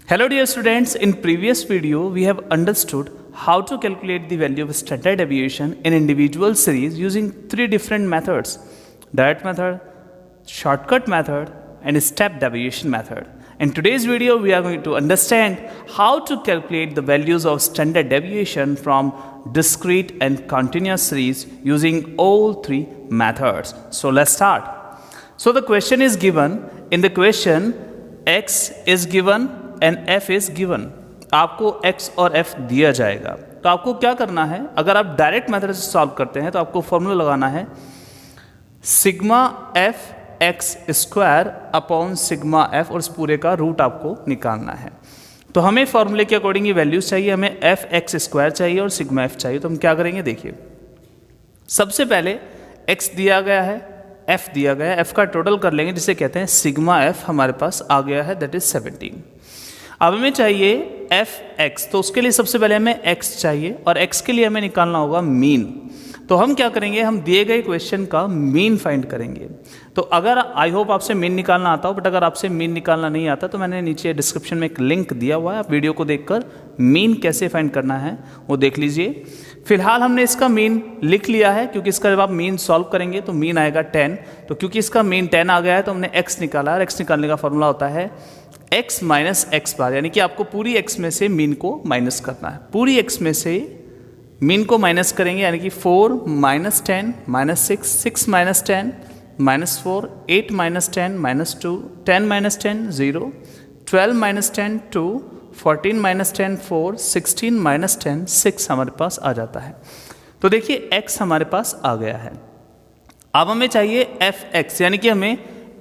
Hello dear students, in previous video we have understood how to calculate the value of standard deviation in individual series using three different methods: direct method, shortcut method and step deviation method. In today's video we are going to understand how to calculate the values of standard deviation from discrete and continuous series using all three methods. So let's start. So the question is given. In the question, x is given and f is given. आपको x और f दिया जाएगा, तो आपको क्या करना है? अगर आप डायरेक्ट मेथड से सॉल्व करते हैं तो आपको फॉर्मूला लगाना है sigma f x square upon sigma F, और इस पूरे का रूट आपको निकालना है। तो हमें फॉर्मूले के अकॉर्डिंग ये वैल्यूज चाहिए, हमें एफ एक्स स्क्वायर चाहिए और सिग्मा एफ चाहिए। तो हम क्या करेंगे, देखिए सबसे पहले x दिया गया है, f दिया गया है, f का टोटल कर लेंगे जिसे कहते हैं सिग्मा f। हमारे पास आ गया है, दैट इज 17। अब हमें चाहिए एफ एक्स, तो उसके लिए सबसे पहले हमें x चाहिए और x के लिए हमें निकालना होगा मीन। तो हम क्या करेंगे, हम दिए गए क्वेश्चन का मीन फाइंड करेंगे। तो अगर आई होप आपसे मीन निकालना आता हो, बट अगर आपसे मीन निकालना नहीं आता तो मैंने नीचे डिस्क्रिप्शन में एक लिंक दिया हुआ है, आप वीडियो को देखकर मीन कैसे फाइंड करना है वो देख लीजिए। फिलहाल हमने इसका मीन लिख लिया है, क्योंकि इसका जब आप मीन सॉल्व करेंगे तो मीन आएगा 10। तो क्योंकि इसका मीन 10 आ गया है तो हमने x निकाला, और x निकालने का फॉर्मूला होता है x माइनस एक्स बार, यानी कि आपको पूरी x में से मीन को माइनस करना है। पूरी x में से मीन को माइनस करेंगे, यानी कि 4 minus 10 minus 6, 6 minus 10 minus 4, 8 minus 10 minus 2, 10 minus 10 0, 12 minus 10 2, 14 minus 10 4, 16 minus 10 6 हमारे पास आ जाता है। तो देखिए x हमारे पास आ गया है। अब हमें चाहिए एफ एक्स, यानी कि हमें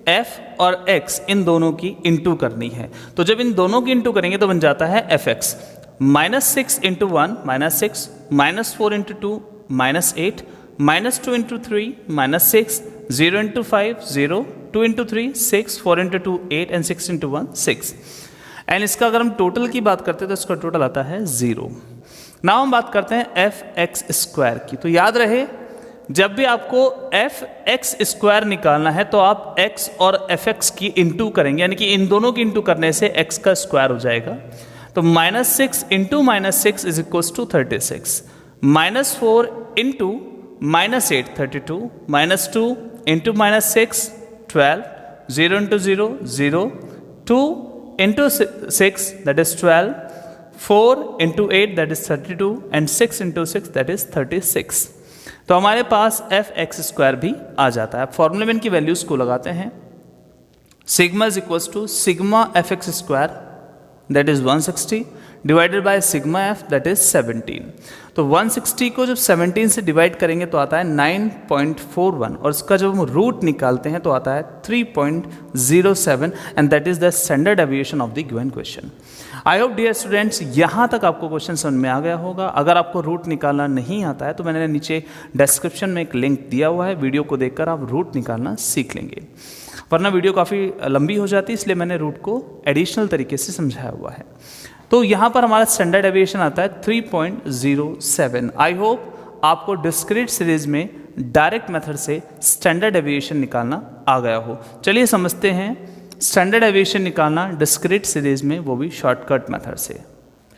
f और x इन दोनों की इंटू करनी है। तो जब इन दोनों की इंटू करेंगे तो बन जाता है F x. Minus 6 into 1 minus 6, minus 4 into 2 minus 8, minus 2 into 3 minus 6, 0 into 5 0, 2 into 3 6, 4 into 2 8 and 6 into 1 6। And इसका अगर हम टोटल की बात करते हैं तो इसका टोटल आता है 0। नाउ हम बात करते हैं एफ एक्स स्क्वायर की। तो याद रहे, जब भी आपको एफ एक्स स्क्वायर निकालना है तो आप x और एफ एक्स की इंटू करेंगे, यानी कि इन दोनों की इंटू करने से x का स्क्वायर हो जाएगा। तो minus 6 into minus 6 is equal to 36, minus 4 into minus 8 32, minus 2 into minus 6 12, 0 into 0 0, 2 into 6 that is 12, 4 into 8 that is 32 and 6 into 6 that is 36। तो हमारे पास एफ एक्स स्क्वायर भी आ जाता है। फॉर्मूले में इनकी वैल्यूज को लगाते हैं। Sigma is equal to sigma f x square that is 160 divided by sigma f that is 17। तो 160 को जब 17 से डिवाइड करेंगे तो आता है 9.41, और इसका जब हम रूट निकालते हैं तो आता है 3.07, and that is the standard deviation of the given question. I hope dear students यहाँ तक आपको क्वेश्चन समझ में आ गया होगा। अगर आपको रूट निकालना नहीं आता है तो मैंने नीचे डिस्क्रिप्शन में एक लिंक दिया हुआ है, वीडियो को देखकर आप रूट निकालना सीख लेंगे, वरना वीडियो काफ़ी लंबी हो जाती है, इसलिए मैंने रूट को एडिशनल तरीके से समझाया हुआ है। तो यहाँ पर हमारा स्टैंडर्ड डेविएशन आता है 3.07। आई होप आपको डिस्क्रीट सीरीज में डायरेक्ट मेथड से स्टैंडर्ड डेविएशन निकालना आ गया हो। चलिए समझते हैं स्टैंडर्ड डेविएशन निकालना डिस्क्रीट सीरीज में, वो भी शॉर्टकट मेथड से।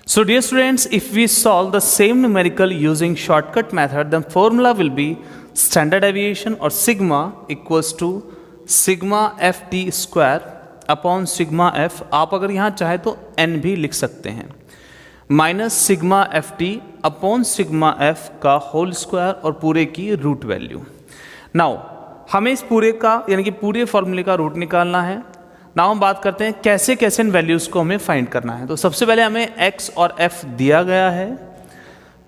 So dear students, if we solve the same numerical using shortcut method, the formula will be standard deviation और sigma equals to sigma f d square upon sigma f. आप अगर यहाँ चाहे तो n भी लिख सकते हैं, minus sigma f T upon sigma f का होल स्क्वायर और पूरे की रूट वैल्यू। नाउ हमें इस पूरे का, यानी कि पूरे फॉर्मूले का रूट निकालना है। नाउ हम बात करते हैं कैसे कैसे इन वैल्यूज को हमें फाइंड करना है। तो सबसे पहले हमें x और f दिया गया है।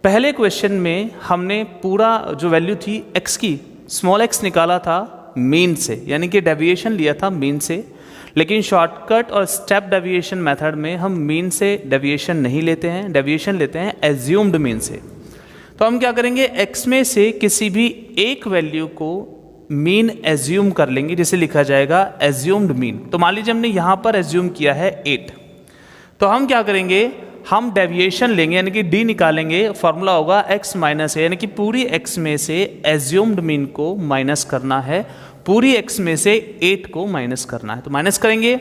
पहले क्वेश्चन में हमने पूरा जो वैल्यू थी x की, स्मॉल x निकाला था मीन से, यानी कि डेविएशन लिया था मीन से। लेकिन शॉर्टकट और स्टेप डेविएशन मेथड में हम मीन से डेविएशन नहीं लेते हैं, डेविएशन लेते हैं एज्यूम्ड मीन से। तो हम क्या करेंगे, x में से किसी भी एक वैल्यू को मीन एज्यूम कर लेंगे, जिसे लिखा जाएगा एज्यूम्ड मीन। तो मान लीजिए हमने यहाँ पर एज्यूम किया है 8, तो हम क्या करेंगे, हम डेविएशन लेंगे, यानी कि d निकालेंगे। फॉर्मूला होगा x माइनस है, यानी कि पूरी x में से एज्यूम्ड मीन को माइनस करना है, पूरी x में से 8 को माइनस करना है। तो माइनस करेंगे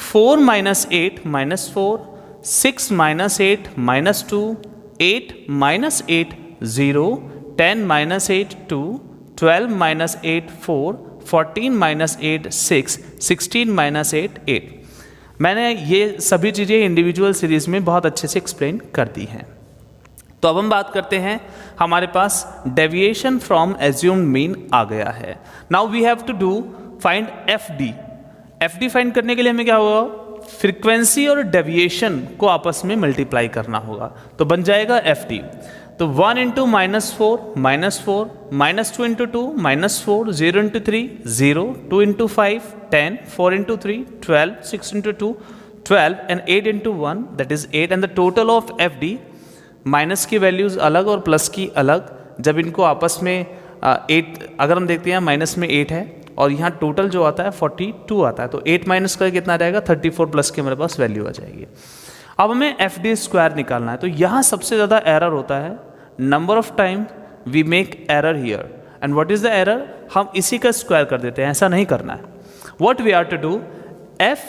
4 minus 8 minus 4, 6 minus 8 minus 2, 8 minus 8 0, 10 minus 8 2, 12 minus 8 4, 14 minus 8 6, 16 minus 8 8। मैंने ये सभी चीज़ें इंडिविजुअल सीरीज में बहुत अच्छे से एक्सप्लेन कर दी हैं। तो अब हम बात करते हैं, हमारे पास डेविएशन फ्रॉम एज्यूम्ड मीन आ गया है। Now we have to do find f d. F d find करने के लिए हमें क्या होगा, फ्रीक्वेंसी और डेविएशन को आपस में मल्टीप्लाई करना होगा, तो बन जाएगा एफ डी। तो 1 into -4 -4, -2 into 2 -4, 0 into 3 0, 2 into 5 10, 4 into 3 12, 6 into 2 12 and 8 into 1 that is 8। And the total of F D, minus की वैल्यूज़ अलग और प्लस की अलग, जब इनको आपस में 8, अगर हम देखते हैं माइनस में 8 है और यहाँ टोटल जो आता है 42 आता है, तो 8 माइनस का कितना रहेगा 34 प्लस की हमारे पास वैल्यू आ जाएगी। अब हमें एफ डी स्क्वायर निकालना है, तो यहाँ सबसे ज़्यादा एरर होता है, number of time we make error here. And what is the error, हम इसी का स्क्वायर कर देते हैं, ऐसा नहीं करना है। What we are to do, f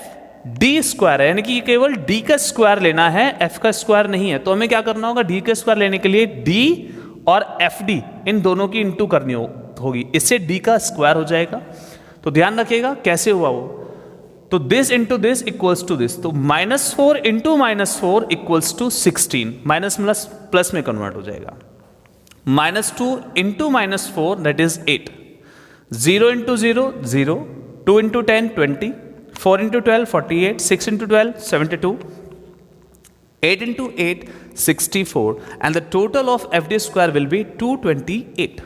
d square है, यानी कि केवल डी का स्क्वायर लेना है, एफ का स्क्वायर नहीं है। तो हमें क्या करना होगा, डी का स्क्वायर लेने के लिए डी और एफ डी इन दोनों की इंटू करनी होगी, इससे डी का स्क्वायर हो जाएगा। तो ध्यान रखिएगा कैसे हुआ वो, तो this into this equals to this, तो -4 into -4 equals to 16, minus plus में कन्वर्ट हो जाएगा। -2 into -4 that is 8, 0 into 0 0, 2 into 10 20, 4 into 12 48, 6 into 12 72, 8 into 8 64 and the total of f d square will be 228।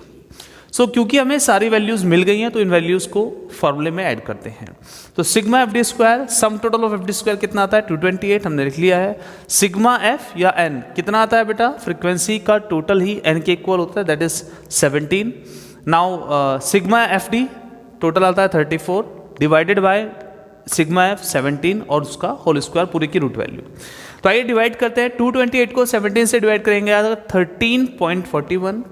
सो क्योंकि हमें सारी वैल्यूज मिल गई हैं तो इन वैल्यूज को फॉर्मूले में ऐड करते हैं। तो sigma f d square, sum total of F d square कितना आता है 228, हमने लिख लिया है। सिग्मा एफ या एन कितना आता है बेटा, फ्रीक्वेंसी का टोटल ही एन के इक्वल होता है, that is 17। Now sigma f D total आता है 34 डिवाइडेड बाय सिग्मा एफ 17 और उसका होल स्क्वायर पूरे की रूट वैल्यू। तो आइए डिवाइड करते हैं, 228 को 17 से डिवाइड करेंगे आएगा 13.41,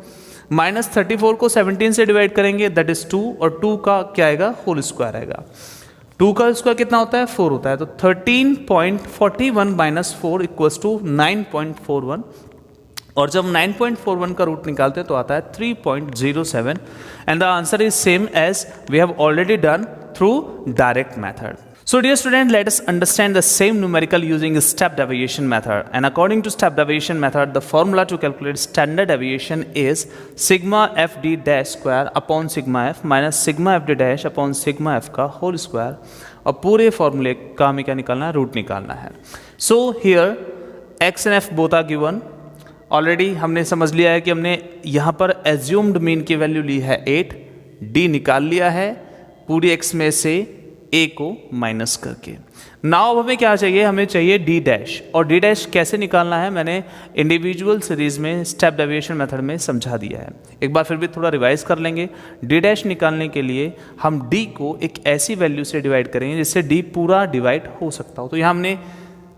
माइनस 34 को 17 से डिवाइड करेंगे दैट इज 2 और 2 का क्या आएगा होल स्क्वायर आएगा। 2 का स्क्वायर कितना होता है 4 होता है, तो 13.41 माइनस 4 इक्वल्स टू 9.41 और जब 9.41 का रूट निकालते हैं तो आता है 3.07 and the answer is same as we have already done through direct method. So dear student, let us understand the same numerical using step deviation method, and according to step deviation method the formula to calculate standard deviation is sigma f d dash square upon sigma f minus sigma f d dash upon sigma f का whole square, और पूरे फॉर्मूले का हमें क्या निकालना है, root निकालना है। So here x and f both are given, already हमने समझ लिया है कि हमने यहाँ पर एज्यूम्ड मीन की वैल्यू ली है 8, d निकाल लिया है पूरी x में से a को माइनस करके। नाउ हमें क्या चाहिए, हमें चाहिए d डैश, और d डैश कैसे निकालना है मैंने इंडिविजुअल सीरीज में स्टेप डेविएशन मेथड में समझा दिया है, एक बार फिर भी थोड़ा रिवाइज कर लेंगे। d डैश निकालने के लिए हम d को एक ऐसी वैल्यू से डिवाइड करेंगे जिससे d पूरा डिवाइड हो सकता हो। तो यहाँ हमने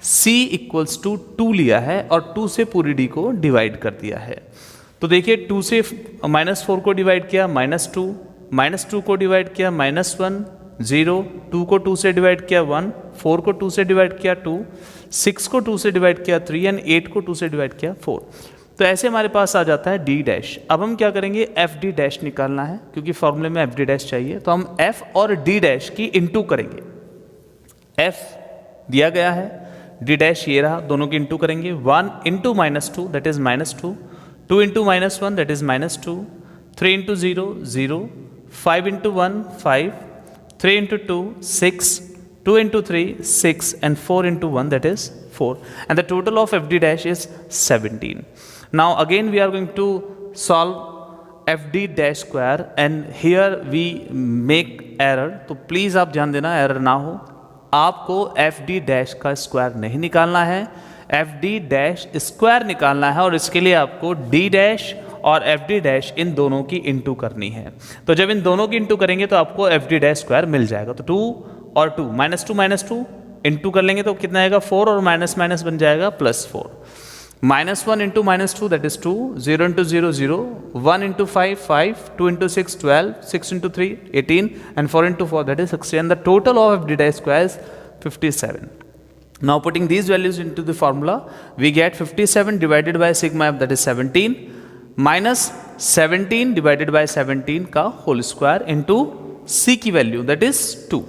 c इक्वल्स टू 2 लिया है और 2 से पूरी d को डिवाइड कर दिया है। तो देखिए 2 से -4 को डिवाइड किया -2 को डिवाइड किया -1 0, 2 को 2 से डिवाइड किया 1, 4 को 2 से डिवाइड किया 2, 6 को 2 से डिवाइड किया 3 एंड 8 को 2 से डिवाइड किया 4। तो ऐसे हमारे पास आ जाता है d डैश। अब हम क्या करेंगे, एफ डी डैश निकालना है क्योंकि फॉर्मूले में एफ डी डैश चाहिए, तो हम f और d डैश की इंटू करेंगे। f दिया गया है, d डैश ये रहा, दोनों की इंटू करेंगे। 1 into -2 that is -2, 2 into -1 that is -2, 3 into 0 0, 5 into 1 5, 3 into 2 6, 2 into 3 6 and 4 into 1 that is 4, and the total of f d dash is 17. Now again we are going to solve f d dash square and here we make error, तो please आप ध्यान देना error ना हो, आपको f d dash का square नहीं निकालना है, f d dash स्क्वायर निकालना है और इसके लिए आपको d dash और एफ डी डैश इन दोनों की इंटू करनी है। तो जब इन दोनों की इंटू करेंगे तो आपको एफ डी डैश स्क्वायर मिल जाएगा। तो 2 और 2 -2 इंटू कर लेंगे तो कितना आएगा 4 और माइनस माइनस बन जाएगा +4। -1 into -2 that is 2, 0 into 0 0, 1 into 5 5, 2 into 6 12, 6 into 3 18 and 4 into 4 that is 60 and the total of F D dash square is 57। Now putting these values into the formula, we get 57 divided by sigma f, that is 17, minus 17 divided by 17 का whole square into c की value that is 2.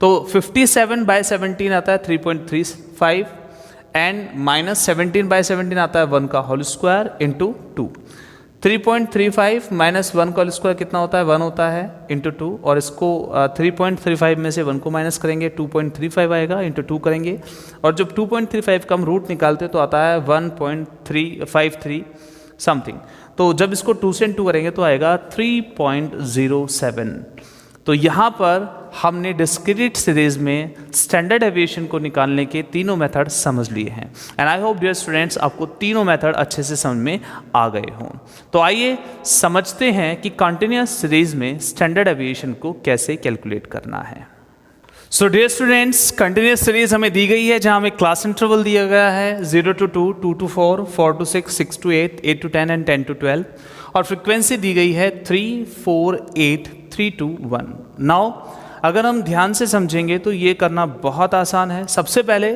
तो 57 by 17 आता है 3.35 and minus 17 by 17 आता है 1 का whole square into 2. 3.35 minus 1 का whole square कितना होता है 1 होता है इंटू 2, और इसको 3.35 में से 1 को माइनस करेंगे 2.35 आएगा इंटू 2 करेंगे, और जब 2.35 का हम रूट निकालते तो आता है 1.353 समथिंग. तो जब इसको 2 से इंटू करेंगे तो आएगा 3.07. तो यहाँ पर हमने डिस्क्रीट सीरीज में स्टैंडर्ड डेविएशन को निकालने के तीनों मेथड समझ लिए हैं. And I hope dear students आपको तीनों मेथड अच्छे से समझ में आ गए हों. तो आइए समझते हैं कि कंटिन्यूअस सीरीज में स्टैंडर्ड डेविएशन को कैसे कैलकुलेट करना है. So dear students, continuous series हमें दी गई है जहां हमें क्लास इंटरवल दिया गया है 0 to 2, 2 to 4, 4 to 6, 6 to 8, 8 to 10 and 10 to 12, और फ्रिक्वेंसी दी गई है 3, 4, 8, 3, 2, 1. नाउ अगर हम ध्यान से समझेंगे तो ये करना बहुत आसान है. सबसे पहले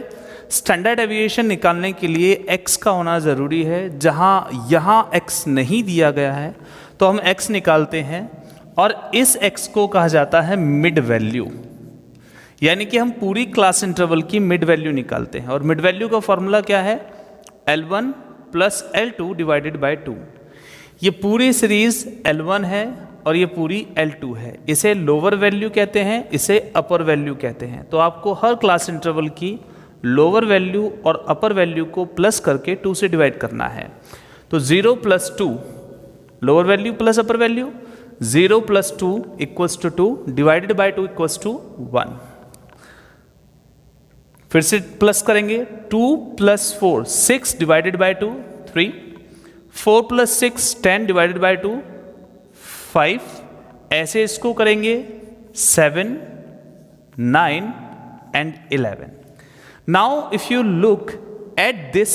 स्टैंडर्ड डेविएशन निकालने के लिए x का होना ज़रूरी है. जहाँ यहाँ x नहीं दिया गया है तो हम x निकालते हैं, और इस x को कहा जाता है मिड वैल्यू, यानी कि हम पूरी क्लास इंटरवल की मिड वैल्यू निकालते हैं. और मिड वैल्यू का फॉर्मूला क्या है L1 plus L2 divided by 2. ये पूरी सीरीज L1 है और ये पूरी L2 है. इसे लोअर वैल्यू कहते हैं, इसे अपर वैल्यू कहते हैं. तो आपको हर क्लास इंटरवल की लोअर वैल्यू और अपर वैल्यू को प्लस करके 2 से डिवाइड करना है. तो 0 plus 2 lower value plus upper value, 0 plus 2 equals to 2 divided by 2 equals to 1. फिर से प्लस करेंगे 2 plus 4 6 divided by 2 3, 4 plus 6 10 divided by 2 5, ऐसे इसको करेंगे 7, 9 and 11. Now if you look at this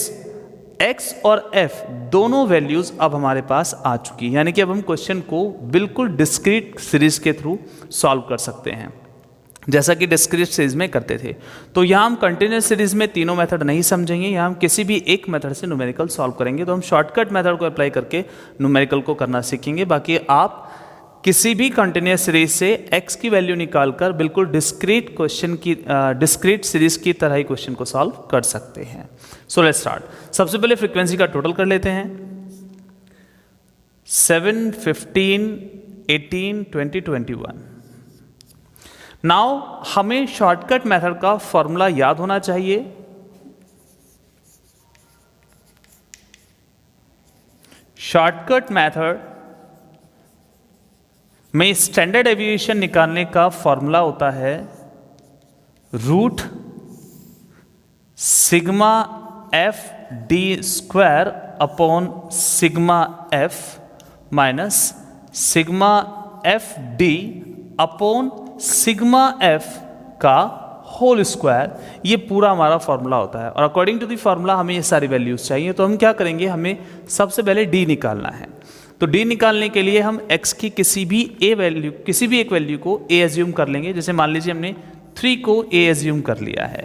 x और f दोनों वैल्यूज अब हमारे पास आ चुकी है, यानी कि अब हम क्वेश्चन को बिल्कुल डिस्क्रीट सीरीज के थ्रू सॉल्व कर सकते हैं जैसा कि डिस्क्रीट सीरीज में करते थे. तो यहाँ हम कंटिन्यूअस सीरीज में तीनों मेथड नहीं समझेंगे, यहाँ हम किसी भी एक मेथड से न्यूमेरिकल सॉल्व करेंगे. तो हम शॉर्टकट मेथड को अप्लाई करके न्यूमेरिकल को करना सीखेंगे. बाकी आप किसी भी कंटिन्यूअस सीरीज से x की वैल्यू निकालकर बिल्कुल डिस्क्रीट क्वेश्चन की डिस्क्रीट सीरीज की तरह ही क्वेश्चन को सॉल्व कर सकते हैं. So let's start. सबसे पहले फ्रीक्वेंसी का टोटल कर लेते हैं. 7, 15, 18, 20, 21. नाउ हमें शॉर्टकट मेथड का फॉर्मूला याद होना चाहिए. शॉर्टकट मेथड में स्टैंडर्ड डेविएशन निकालने का फॉर्मूला होता है root sigma f d square upon sigma f minus sigma f d upon sigma f का होल स्क्वायर. ये पूरा हमारा फॉर्मूला होता है, और अकॉर्डिंग टू द फॉर्मूला हमें ये सारी वैल्यूज चाहिए. तो हम क्या करेंगे, हमें सबसे पहले डी निकालना है. तो डी निकालने के लिए हम x की किसी भी एक वैल्यू को a एज्यूम कर लेंगे. जैसे मान लीजिए हमने 3 को a एज्यूम कर लिया है,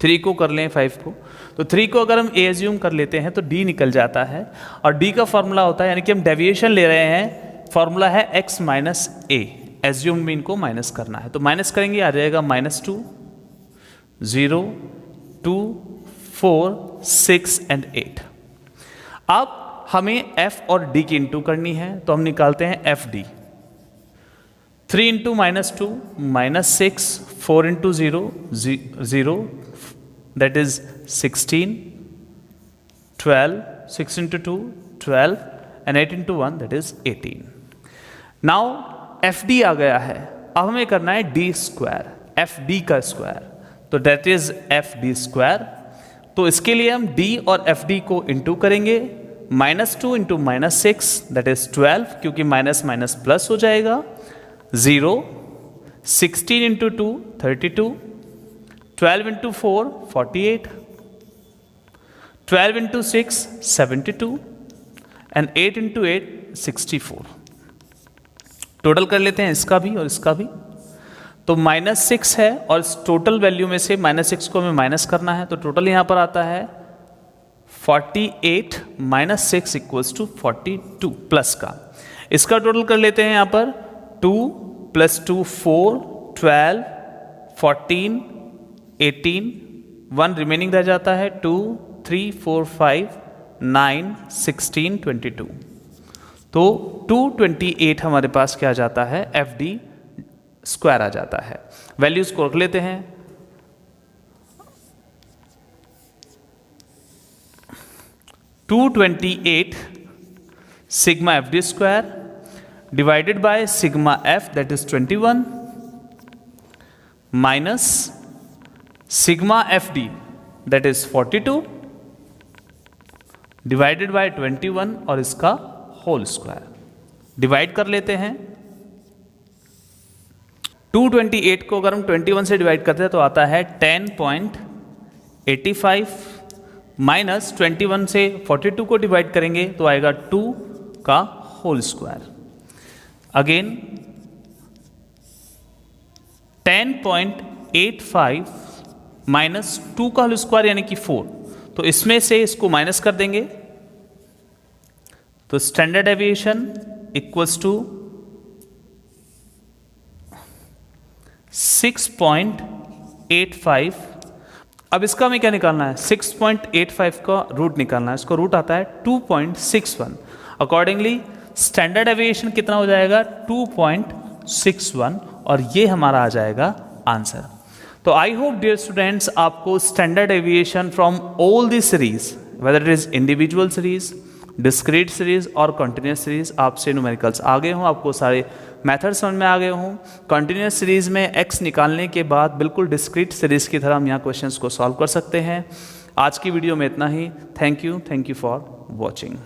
3 को कर लें 5 को. तो 3 को अगर हम a एज्यूम कर लेते हैं तो d निकल जाता है, और d का फॉर्मूला होता है, यानी कि हम डेविएशन ले रहे हैं, फॉर्मूला है x माइनस a. एज्यूम में इनको माइनस करना है, तो माइनस करेंगे आ जाएगा -2, 0, 2, 4, 6 एंड 8. अब हमें f और d की इंटू करनी है, तो हम निकालते हैं f d. 3 into -2 -6, 4 into 0 0 that is 16, 12, 6 into 2 12 and 8 into 1 that is 18. Now f d आ गया है. अब हमें करना है डी स्क्वायर, एफ डी का स्क्वायर, तो that is f d square. तो इसके लिए हम d और एफ डी को इंटू करेंगे. -2 इंटू -6 दैट इज 12, क्योंकि माइनस माइनस प्लस हो जाएगा. 0, 16 into 2 32, 12 into 4 48, 12 into 6 72 and 8 into 8 64. Total कर लेते हैं इसका भी और इसका भी. तो -6 है और इस टोटल वैल्यू में से -6 को हमें माइनस करना है, तो टोटल यहाँ पर आता है 48 - 6 = 42 प्लस का। इसका टोटल कर लेते हैं यहाँ पर 2 + 2 4 12 14 18 1 रिमेनिंग रह जाता है 2 3 4 5 9 16 22। तो 228 हमारे पास क्या आ जाता है, FD स्क्वायर आ जाता है। वैल्यूज को रख लेते हैं। (228) sigma FD square divided by sigma F that is 21 minus sigma FD that is 42 divided by 21 और इसका होल स्क्वायर। डिवाइड कर लेते हैं। 228 को अगर हम 21 से डिवाइड करते हैं तो आता है 10.85 माइनस 21 से 42 को डिवाइड करेंगे तो आएगा 2 का होल स्क्वायर। अगेन 10.85 माइनस 2 का होल स्क्वायर यानी कि 4, तो इसमें से इसको माइनस कर देंगे तो स्टैंडर्ड डेविएशन इक्वल्स टू 6.85। अब इसका हमें क्या निकालना है, 6.85 का रूट निकालना है। इसका रूट आता है 2.61। अकॉर्डिंगली स्टैंडर्ड डेविएशन कितना हो जाएगा, 2.61, और ये हमारा आ जाएगा आंसर। तो आई होप डियर स्टूडेंट्स आपको standard deviation from all the series, whether it is individual series, discrete series और कंटिन्यूस सीरीज, आपसे न्यूमेरिकल्स आ गए हों, आपको सारे मेथड समझ में आ गए हों। कंटिन्यूस सीरीज में x निकालने के बाद बिल्कुल डिस्क्रीट सीरीज की तरह हम यहाँ क्वेश्चंस को सॉल्व कर सकते हैं। आज की वीडियो में इतना ही। Thank you for watching.